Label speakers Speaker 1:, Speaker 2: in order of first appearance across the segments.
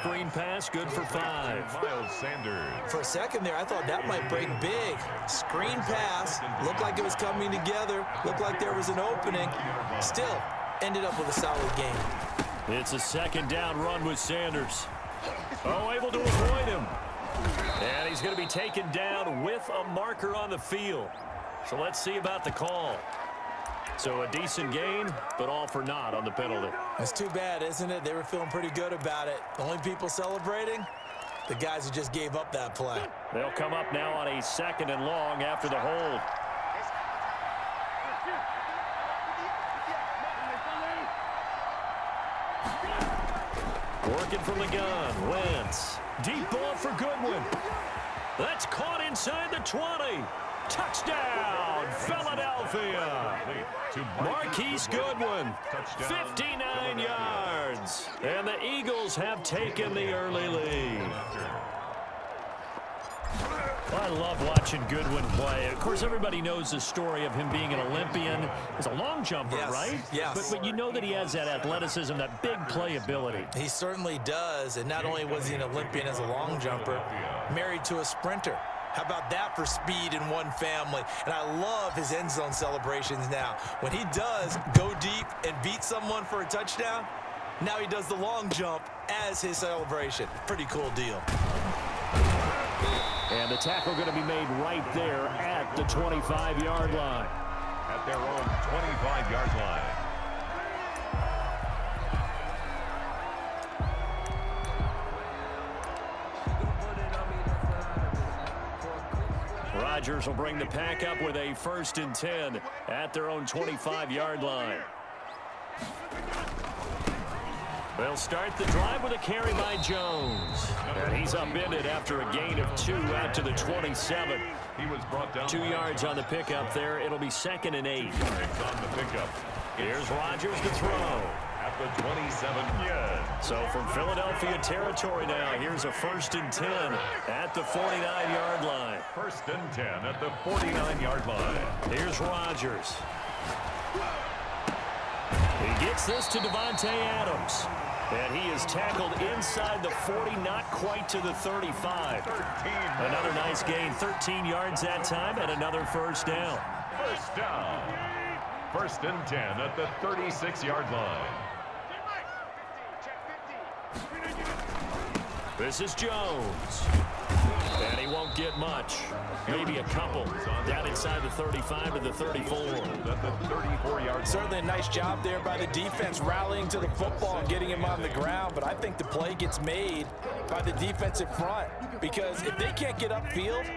Speaker 1: screen pass, good for 5.
Speaker 2: Miles Sanders.
Speaker 3: For a second there, I thought that might break big. Screen pass, looked like it was coming together, looked like there was an opening. Still, ended up with a solid game.
Speaker 1: It's a second down run with Sanders. Oh, able to avoid him. And he's going to be taken down with a marker on the field. So let's see about the call. So a decent gain, but all for naught on the penalty.
Speaker 3: That's too bad, isn't it? They were feeling pretty good about it. The only people celebrating, the guys who just gave up that play.
Speaker 1: They'll come up now on a 2nd and long after the hold. Working from the gun, Wentz. Deep ball for Goodwin. That's caught inside the 20. Touchdown, Philadelphia. Marquise Goodwin, 59 yards. And the Eagles have taken the early lead. I love watching Goodwin play. Of course, everybody knows the story of him being an Olympian. He's a long jumper, right?
Speaker 3: Yes.
Speaker 1: But you know that he has that athleticism, that big playability.
Speaker 3: He certainly does. And not only was he an Olympian as a long jumper, married to a sprinter. How about that for speed in one family? And I love his end zone celebrations now. When he does go deep and beat someone for a touchdown, now he does the long jump as his celebration. Pretty cool deal.
Speaker 1: And the tackle going to be made right there at the 25-yard line.
Speaker 2: At their own 25-yard line.
Speaker 1: Rodgers will bring the pack up with a 1st and 10 at their own 25-yard line. They'll start the drive with a carry by Jones. And he's upended after a gain of 2 out to the 27.
Speaker 2: He was brought down
Speaker 1: 2 yards on the pickup there. It'll be 2nd and 8.
Speaker 2: On the pickup.
Speaker 1: Here's Rodgers to throw.
Speaker 2: At the 27. Yes.
Speaker 1: So from Philadelphia territory now, here's a 1st and 10 at the 49-yard line.
Speaker 2: 1st and 10 at the 49-yard line.
Speaker 1: Here's Rodgers. He gets this to Davante Adams. And he is tackled inside the 40, not quite to the 35.
Speaker 2: 13.
Speaker 1: Another nice gain, 13 yards that time, and another 1st down.
Speaker 2: 1st down. 1st and 10 at the 36-yard line.
Speaker 1: This is Jones. And he won't get much. Maybe a couple. Down inside the 35 to the 34.
Speaker 2: At the 34-yard.
Speaker 3: Certainly a nice job there by the defense rallying to the football and getting him on the ground. But I think the play gets made by the defensive front. Because if they can't get upfield,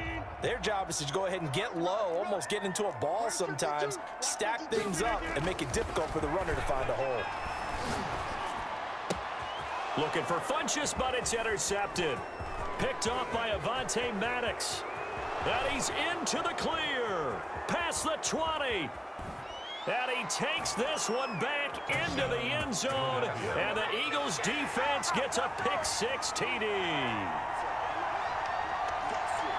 Speaker 3: their job is to go ahead and get low, almost get into a ball sometimes, stack things up, and make it difficult for the runner to find a hole.
Speaker 1: Looking for Funchess, but it's intercepted. Picked off by Avonte Maddox. And he's into the clear. Past the 20. And he takes this one back into the end zone. And the Eagles defense gets a pick-6 TD.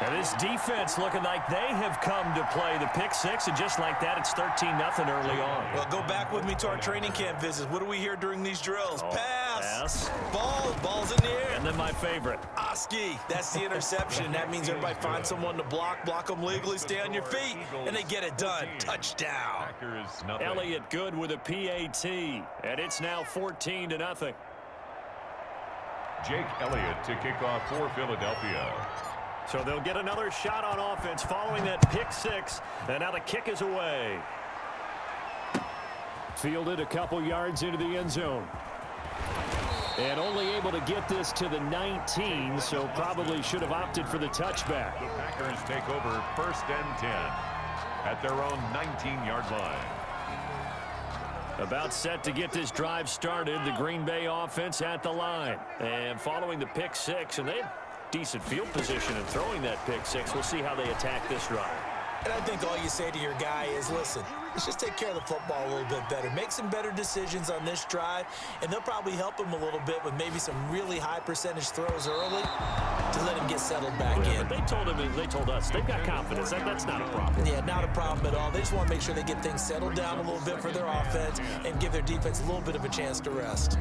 Speaker 1: And this defense looking like they have come to play the pick-6, and just like that, it's 13-0 early on.
Speaker 3: Well, go back with me to our training camp visits. What do we hear during these drills? Pass. Ball's in the air.
Speaker 1: And then my favorite.
Speaker 3: Oski, that's the interception. That means everybody finds someone to block them legally, stay on your feet, and they get it done. Touchdown.
Speaker 1: Elliott good with a PAT, and it's now 14-0.
Speaker 2: Jake Elliott to kick off for Philadelphia.
Speaker 1: So they'll get another shot on offense following that pick-6, and now the kick is away. Fielded a couple yards into the end zone. And only able to get this to the 19, so probably should have opted for the touchback.
Speaker 2: The Packers take over 1st and 10 at their own 19-yard line.
Speaker 1: About set to get this drive started, the Green Bay offense at the line. And following the pick-6, and they have decent field position in throwing that pick-6. We'll see how they attack this drive.
Speaker 3: And I think all you say to your guy is, listen, let's just take care of the football a little bit better. Make some better decisions on this drive, and they'll probably help him a little bit with maybe some really high percentage throws early to let him get settled back in.
Speaker 1: But they told us they've got confidence. That's not a problem.
Speaker 3: Yeah, not a problem at all. They just want to make sure they get things settled down a little bit for their offense and give their defense a little bit of a chance to rest.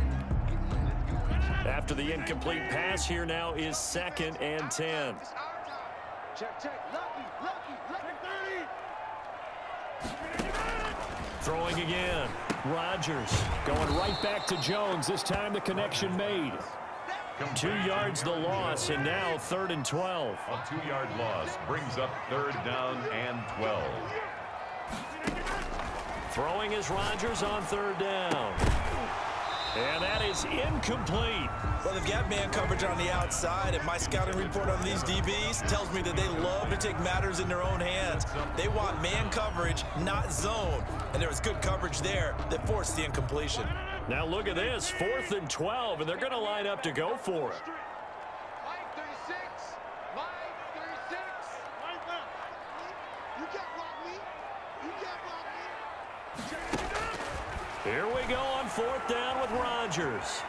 Speaker 1: After the incomplete pass, here now is 2nd and 10.
Speaker 4: Check, check. Lucky 30.
Speaker 1: Throwing again. Rodgers going right back to Jones. This time the connection made. 2 yards the loss, and now 3rd and 12.
Speaker 2: A 2-yard loss brings up 3rd down and 12.
Speaker 1: Throwing is Rodgers on 3rd down. And that is incomplete.
Speaker 3: Well, they've got man coverage on the outside, and my scouting report on these DBs tells me that they love to take matters in their own hands. They want man coverage, not zone. And there was good coverage there that forced the incompletion.
Speaker 1: Now look at this, 4th and 12, and they're going to line up to go for it.
Speaker 4: Mike 36. Mike 36. You can't block me. You can't block me.
Speaker 1: Here we go on 4th down with Rodgers.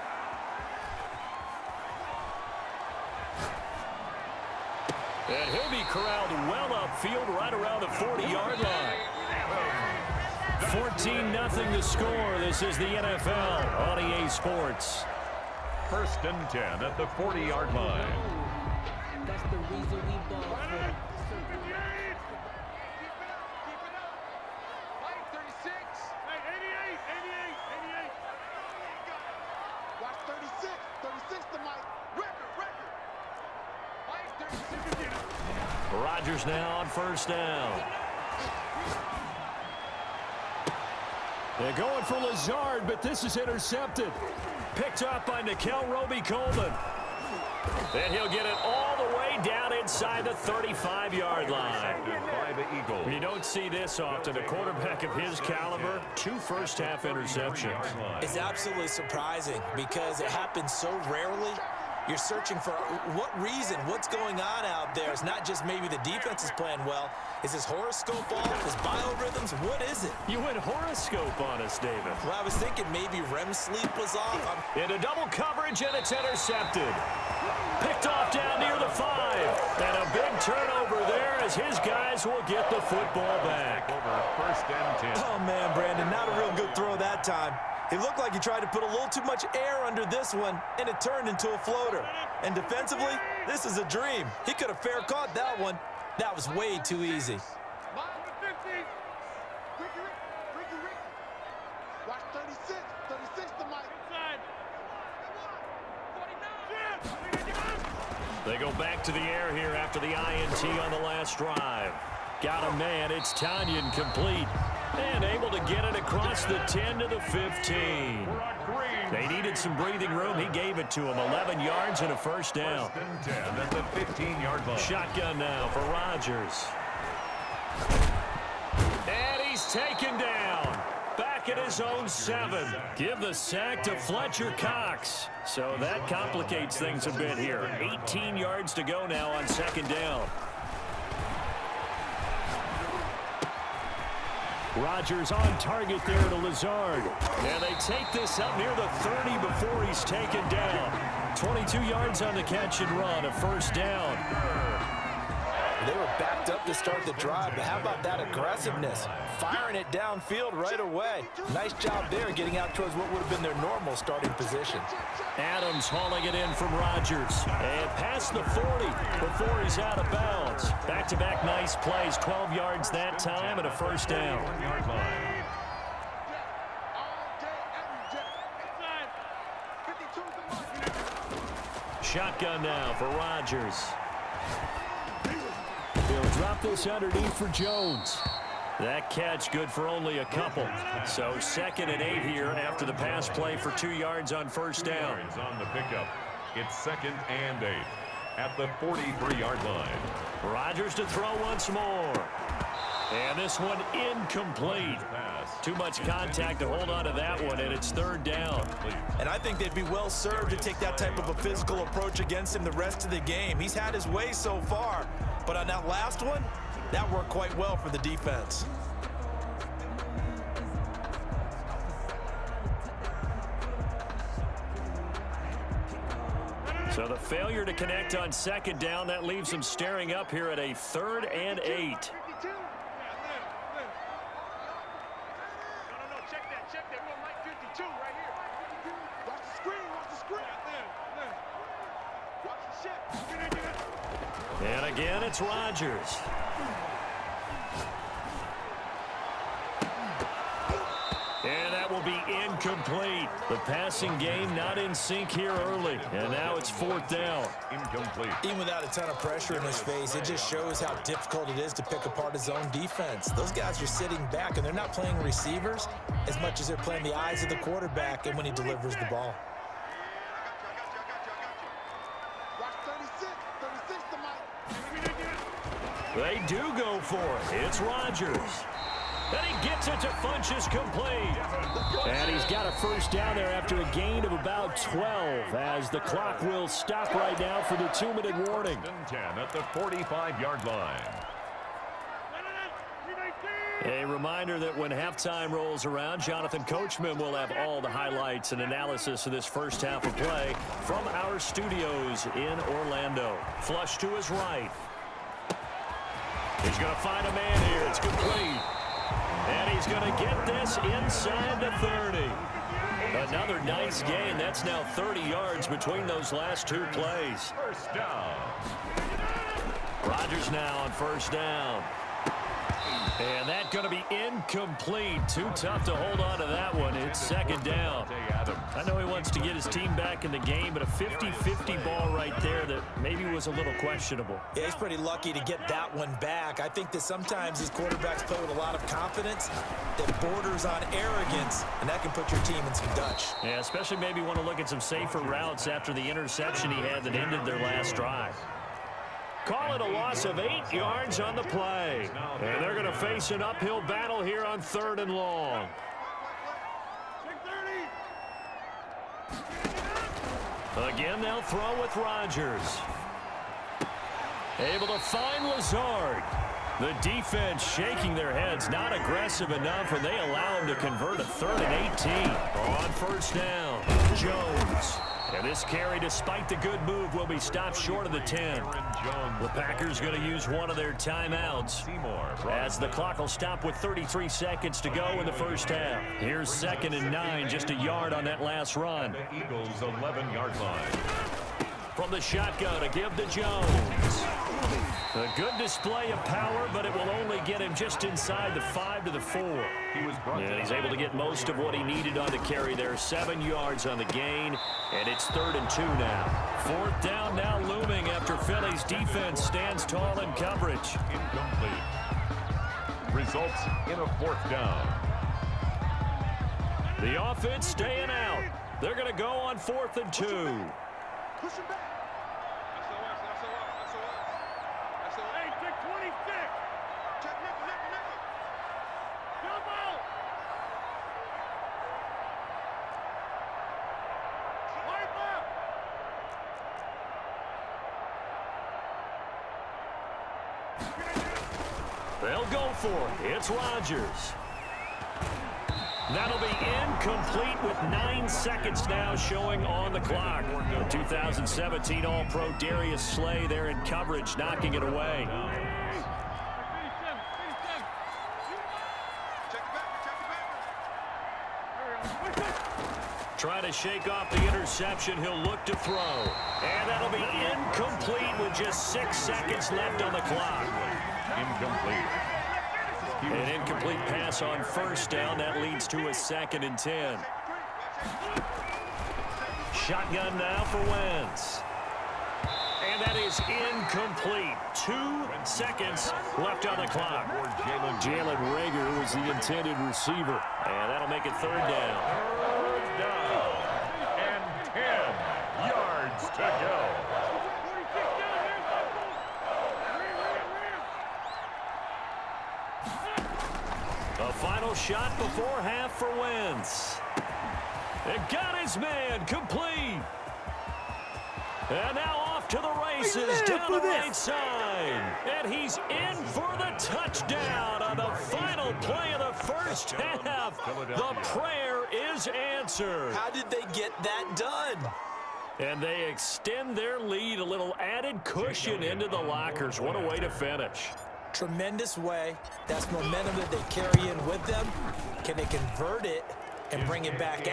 Speaker 1: And he'll be corralled well upfield right around the 40-yard line. 14-0 the score. This is the NFL on EA Sports.
Speaker 2: 1st and 10 at the 40-yard line.
Speaker 5: That's the reason we ball for.
Speaker 4: Mike 36. 88. Watch 36. 36 to Mike. Record. Mike 36.
Speaker 1: Rodgers now on 1st down. They're going for Lazard, but this is intercepted. Picked up by Nikel Roby-Coleman. Then he'll get it all the way down inside the 35-yard line.
Speaker 2: By the Eagles.
Speaker 1: You don't see this often. A quarterback of his caliber, 2 first-half interceptions.
Speaker 3: It's absolutely surprising because it happens so rarely. You're searching for what reason, what's going on out there. It's not just maybe the defense is playing well. Is his horoscope off? His biorhythms? What is it?
Speaker 1: You went horoscope on us, David.
Speaker 3: Well, I was thinking maybe REM sleep was off.
Speaker 1: Into double coverage, and it's intercepted. Picked off down near the 5. And a big turnover there as his guys will get the football back.
Speaker 2: Over 1st and 10.
Speaker 3: Oh, man, Brandon, not a real good throw that time. It looked like he tried to put a little too much air under this one, and it turned into a floater. And defensively, this is a dream. He could have fair caught that one. That was way too easy.
Speaker 4: Mike 50. Ricky. Watch 36. 36 to Mike.
Speaker 1: They go back to the air here after the INT on the last drive. Got a man. It's Tanyan complete. And able to get it across the 10 to the 15. They needed some breathing room. He gave it to him. 11 yards and a 1st down.
Speaker 2: 1st and 10 at the 15-yard line.
Speaker 1: Shotgun now for Rodgers. And he's taken down. Back at his own 7. Give the sack to Fletcher Cox. So that complicates things a bit here. 18 yards to go now on 2nd down. Rodgers on target there to Lazard. And they take this up near the 30 before he's taken down. 22 yards on the catch and run, a 1st down.
Speaker 3: They were backed up to start the drive, but how about that aggressiveness? Firing it downfield right away. Nice job there getting out towards what would have been their normal starting position.
Speaker 1: Adams hauling it in from Rodgers. And past the 40 before he's out of bounds. Back-to-back nice plays, 12 yards that time and a 1st down.
Speaker 2: 1-yard line.
Speaker 1: Shotgun now for Rodgers. He'll drop this underneath for Jones. That catch good for only a couple. So 2nd and 8 here after the pass play for 2 yards on 1st down.
Speaker 2: On the pickup. It's 2nd and 8 at the 43-yard line.
Speaker 1: Rodgers to throw once more. And this one incomplete. Too much contact to hold on to that one, and it's 3rd down.
Speaker 3: And I think they'd be well served to take that type of a physical approach against him the rest of the game. He's had his way so far, but on that last one, that worked quite well for the defense.
Speaker 1: So the failure to connect on 2nd down, that leaves them staring up here at a 3rd and 8.
Speaker 4: Check that. We want Mike 52 right here. Watch the screen.
Speaker 1: And again, it's Rodgers. And that will be incomplete. The passing game not in sync here early. And now it's 4th down.
Speaker 2: Incomplete.
Speaker 3: Even without a ton of pressure in his face, it just shows how difficult it is to pick apart his own defense. Those guys are sitting back, and they're not playing receivers as much as they're playing the eyes of the quarterback and when he delivers the ball.
Speaker 1: They do go for it. It's Rodgers. And he gets it to Funchess complete. And he's got a first down there after a gain of about 12 as the clock will stop right now for the 2-minute warning.
Speaker 2: 10 at the 45-yard line.
Speaker 1: A reminder that when halftime rolls around, Jonathan Coachman will have all the highlights and analysis of this first half of play from our studios in Orlando. Flush to his right. He's going to find a man here. It's complete. And he's going to get this inside the 30. Another nice gain. That's now 30 yards between those last two plays.
Speaker 2: First down.
Speaker 1: Rodgers now on first down. And that's going to be incomplete. Too tough to hold on to that one. It's second down. I know he wants to get his team back in the game, but a 50-50 ball right there that maybe was a little questionable.
Speaker 3: Yeah, he's pretty lucky to get that one back. I think that sometimes these quarterbacks play with a lot of confidence that borders on arrogance, and that can put your team in some Dutch.
Speaker 1: Yeah, especially maybe want to look at some safer routes after the interception he had that ended their last drive. Call it a loss of 8 yards on the play. And they're going to face an uphill battle here on 3rd and long. Again, they'll throw with Rodgers. Able to find Lazard. The defense shaking their heads, not aggressive enough, and they allow him to convert a 3rd and 18. On first down, Jones. And this carry, despite the good move, will be stopped short of the 10. The Packers going to use one of their timeouts as the clock will stop with 33 seconds to go in the first half. Here's 2nd and 9, just a yard on that last run.
Speaker 2: The Eagles' 11-yard line.
Speaker 1: From the shotgun to give to Jones. A good display of power, but it will only get him just inside the 5 to the 4. And he's able to get most of what he needed on the carry there. 7 yards on the gain, and it's 3rd and 2 now. 4th down now looming after Philly's defense stands tall in coverage.
Speaker 2: Incomplete. Results in a 4th down.
Speaker 1: The offense staying out. They're going to go on 4th and 2.
Speaker 4: Push him back. Hey, take 26. Check nickel. Jump out. Wipe up.
Speaker 1: They'll go for it. It's Rodgers. That'll be incomplete with 9 seconds now showing on the clock. The 2017 All-Pro Darius Slay there in coverage, knocking it away. Trying to shake off the interception. He'll look to throw. And that'll be incomplete with just 6 seconds left on the clock.
Speaker 2: Incomplete.
Speaker 1: An incomplete pass on first down. That leads to a 2nd and 10. Shotgun now for Wentz. And that is incomplete. 2 seconds left on the clock. Jalen Reagor was the intended receiver. And that'll make it 3rd down.
Speaker 2: 3rd down. And 10 yards to go.
Speaker 1: A final shot before half for Wentz. It got his man complete. And now off to the races down the right side. And he's in for the touchdown on the final play of the first half. The prayer is answered.
Speaker 3: How did they get that done?
Speaker 1: And they extend their lead, a little added cushion into the lockers. What a way to finish.
Speaker 3: Tremendous way. That's momentum that they carry in with them. Can they convert it and bring it back out?